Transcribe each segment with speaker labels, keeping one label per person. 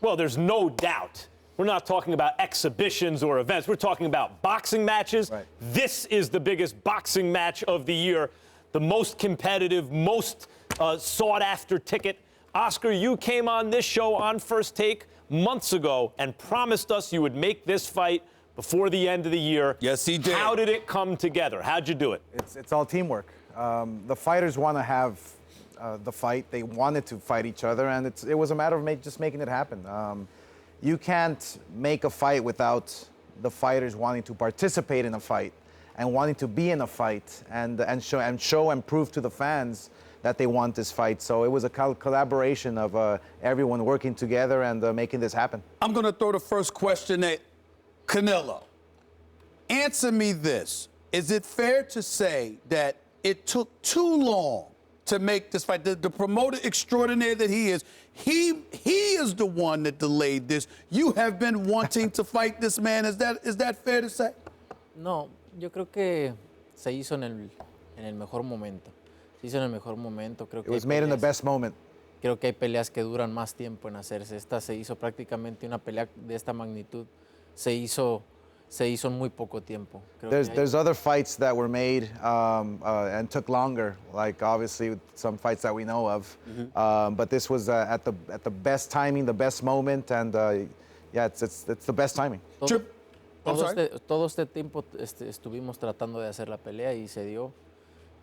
Speaker 1: Well, there's no doubt. We're not talking about exhibitions or events. We're talking about boxing matches.
Speaker 2: Right.
Speaker 1: This is the biggest boxing match of the year, the most competitive, most sought-after ticket. Oscar, you came on this show on First Take months ago and promised us you would make this fight before the end of the year.
Speaker 3: Yes, he did.
Speaker 1: How did it come together? How'd you do it?
Speaker 2: It's all teamwork. The fighters want to have the fight. They wanted to fight each other, and it was a matter of just making it happen. You can't make a fight without the fighters wanting to participate in a fight and wanting to be in a fight and show and prove to the fans that they want this fight. So it was a collaboration of everyone working together and making this happen.
Speaker 3: I'm going to throw the first question at Canelo. Answer me this. Is it fair to say that it took too long to make this fight? The promoter extraordinaire that he is the one that delayed this. You have been wanting to fight this man. Is that fair to say?
Speaker 4: No, yo creo que se hizo en el mejor momento. Se hizo en el mejor momento. Creo que
Speaker 2: It was made in the best moment.
Speaker 4: Creo que hay peleas que duran más tiempo en hacerse. Esta se hizo prácticamente una pelea de esta magnitud. Se hizo en muy poco tiempo.
Speaker 2: There's other fights that were made and took longer, like obviously some fights that we know of. But this was at the best timing, the best moment, and yeah, it's the best timing.
Speaker 4: Todo este tiempo estuvimos tratando de hacer la pelea y se dio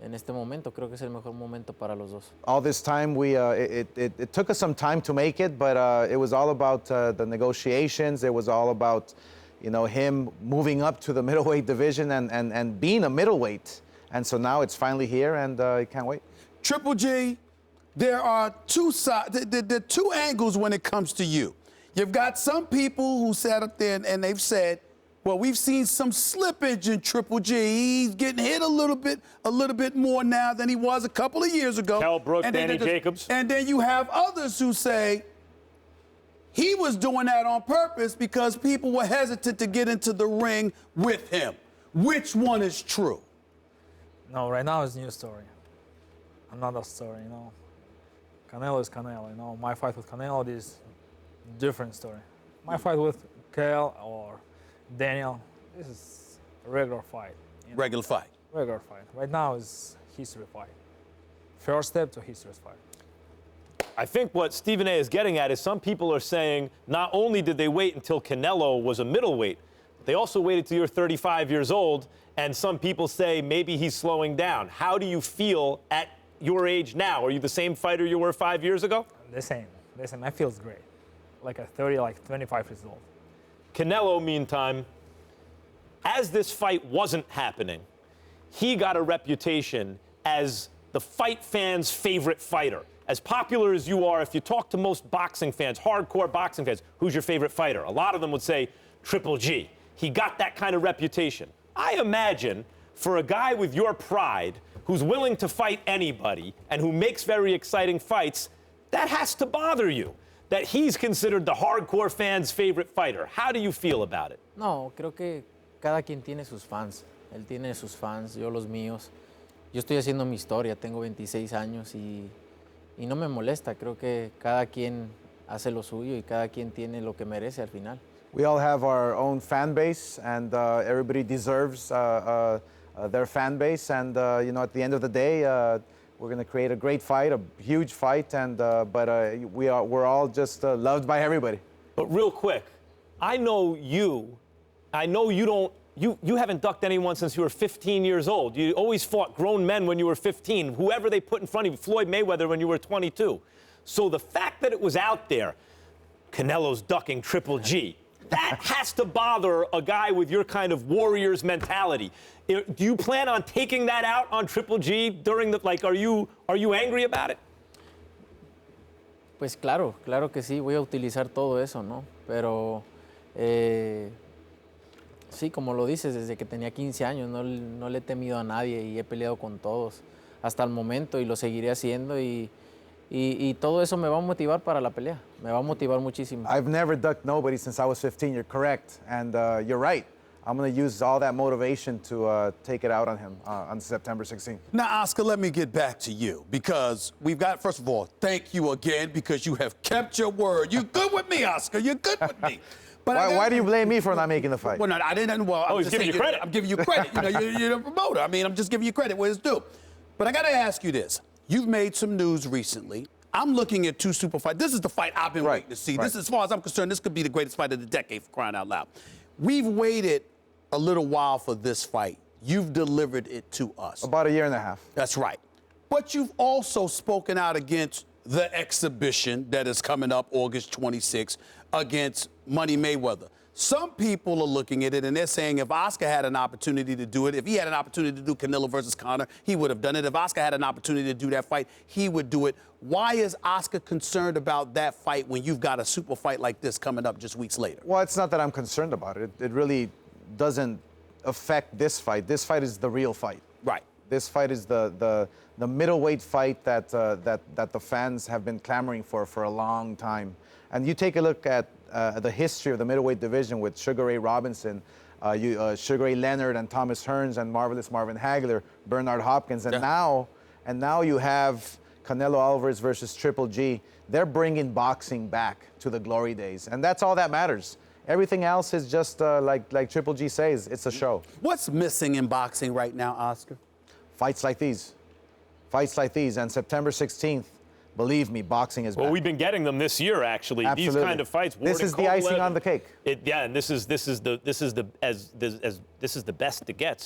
Speaker 4: en este momento. Creo que es el mejor momento para los dos.
Speaker 2: All this time, it took us some time to make it, but it was all about the negotiations. It was all about, you know, him moving up to the middleweight division and being a middleweight. And so now it's finally here, and I can't wait.
Speaker 3: Triple G, there are two sides, there are two angles when it comes to you. You've got some people who sat up there and they've said, well, we've seen some slippage in Triple G. He's getting hit a little bit more now than he was a couple of years ago.
Speaker 1: Kell Brook, Danny Jacobs.
Speaker 3: And then you have others who say he was doing that on purpose because people were hesitant to get into the ring with him. Which one is true?
Speaker 5: No, right now it's a new story. Another story, you know. Canelo is Canelo, you know. My fight with Canelo is different story. My fight with Kell or Daniel, this is a regular fight. You know?
Speaker 3: Regular fight.
Speaker 5: Regular fight. Right now is history fight. First step to history fight.
Speaker 1: I think what Stephen A. is getting at is some people are saying not only did they wait until Canelo was a middleweight, they also waited till you're 35 years old, and some people say maybe he's slowing down. How do you feel at your age now? Are you the same fighter you were 5 years ago?
Speaker 5: The same. I feel great. Like a 30, like 25 years old.
Speaker 1: Canelo, meantime, as this fight wasn't happening, he got a reputation as the fight fans' favorite fighter. As popular as you are, if you talk to most boxing fans, hardcore boxing fans, who's your favorite fighter? A lot of them would say Triple G. He got that kind of reputation. I imagine for a guy with your pride, who's willing to fight anybody and who makes very exciting fights, that has to bother you, that he's considered the hardcore fans' favorite fighter. How do you feel about it?
Speaker 4: No, creo que cada quien tiene sus fans. Él tiene sus fans, yo los míos. Yo estoy haciendo mi historia, tengo 26 años y no me molesta. Creo que cada quien hace lo suyo y cada quien tiene lo que merece al final.
Speaker 2: We all have our own fan base, and everybody deserves their fan base. And you know, at the end of the day, we're going to create a great fight, a huge fight, and we're all just loved by everybody.
Speaker 1: But real quick, I know you haven't ducked anyone since you were 15 years old. You always fought grown men when you were 15, whoever they put in front of you, Floyd Mayweather when you were 22. So the fact that it was out there, Canelo's ducking Triple G, that has to bother a guy with your kind of warrior's mentality. Do you plan on taking that out on Triple G during the, like, are you angry about it?
Speaker 4: Pues claro que sí, voy a utilizar todo eso, ¿no? Pero sí, como lo dices, desde que tenía 15 años no le he temido a nadie y he peleado con todos hasta el momento y lo seguiré haciendo y todo eso me va a motivar para la pelea, me va a motivar muchísimo.
Speaker 2: I've never ducked nobody since I was 15, you're correct, and you're right. I'm going to use all that motivation to take it out on him on September 16th.
Speaker 3: Now, Oscar, let me get back to you because we've got, first of all, thank you again because you have kept your word. You're good with me, Oscar. You're good with me. But
Speaker 2: Why do you blame me for not making the fight?
Speaker 3: Well, no, I didn't. Well, I'm
Speaker 1: he's
Speaker 3: just
Speaker 1: giving
Speaker 3: saying,
Speaker 1: you credit.
Speaker 3: I'm giving you credit. You know, you're the promoter. I mean, I'm just giving you credit where it's due. But I got to ask you this. You've made some news recently. I'm looking at two super fights. This is the fight I've been waiting to see.
Speaker 2: Right.
Speaker 3: This, as far as I'm concerned, this could be the greatest fight of the decade, for crying out loud. We've waited a little while for this fight. You've delivered it to us.
Speaker 2: About a year and a half.
Speaker 3: That's right. But you've also spoken out against the exhibition that is coming up August 26th against Money Mayweather. Some people are looking at it and they're saying if Oscar had an opportunity to do it, if he had an opportunity to do Canelo versus Conor, he would have done it. If Oscar had an opportunity to do that fight, he would do it. Why is Oscar concerned about that fight when you've got a super fight like this coming up just weeks later?
Speaker 2: Well, it's not that I'm concerned about it. It really doesn't affect this fight. This fight is the real fight.
Speaker 3: Right.
Speaker 2: This fight is the middleweight fight that the fans have been clamoring for a long time. And you take a look at the history of the middleweight division with Sugar Ray Robinson, Sugar Ray Leonard, and Thomas Hearns, and Marvelous Marvin Hagler, Bernard Hopkins, and now you have Canelo Alvarez versus Triple G. They're bringing boxing back to the glory days, and that's all that matters. Everything else is just like Triple G says, it's a show.
Speaker 3: What's missing in boxing right now, Oscar?
Speaker 2: Fights like these. Fights like these. And September 16th, believe me, boxing is back.
Speaker 1: Well, we've been getting them this year, actually.
Speaker 2: Absolutely.
Speaker 1: These kind of fights.
Speaker 2: This is the icing on the cake.
Speaker 1: Yeah, and this is the best it gets.